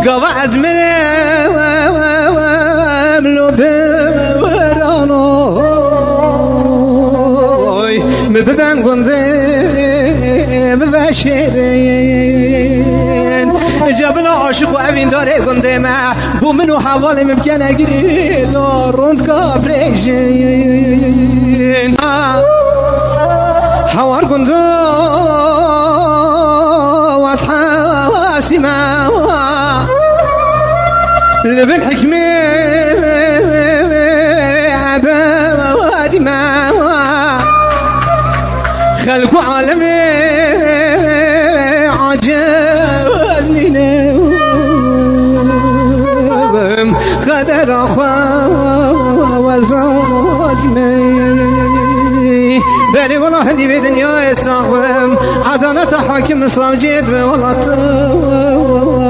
قوى أزمرم لو بورانوي مببن قندم بشيرين جبل عاشق وأمين داره قندم بو منو حوالي ممكن أجري لا روند كافريجين حوار قندم واصحاب سما لبن حكمة عباد ما خلقوا عالمي عجزني نوم قدر أخوة وزرازمي بلي والله هدي في دنيا يساقم عدالة حاكم إسلام جيد والله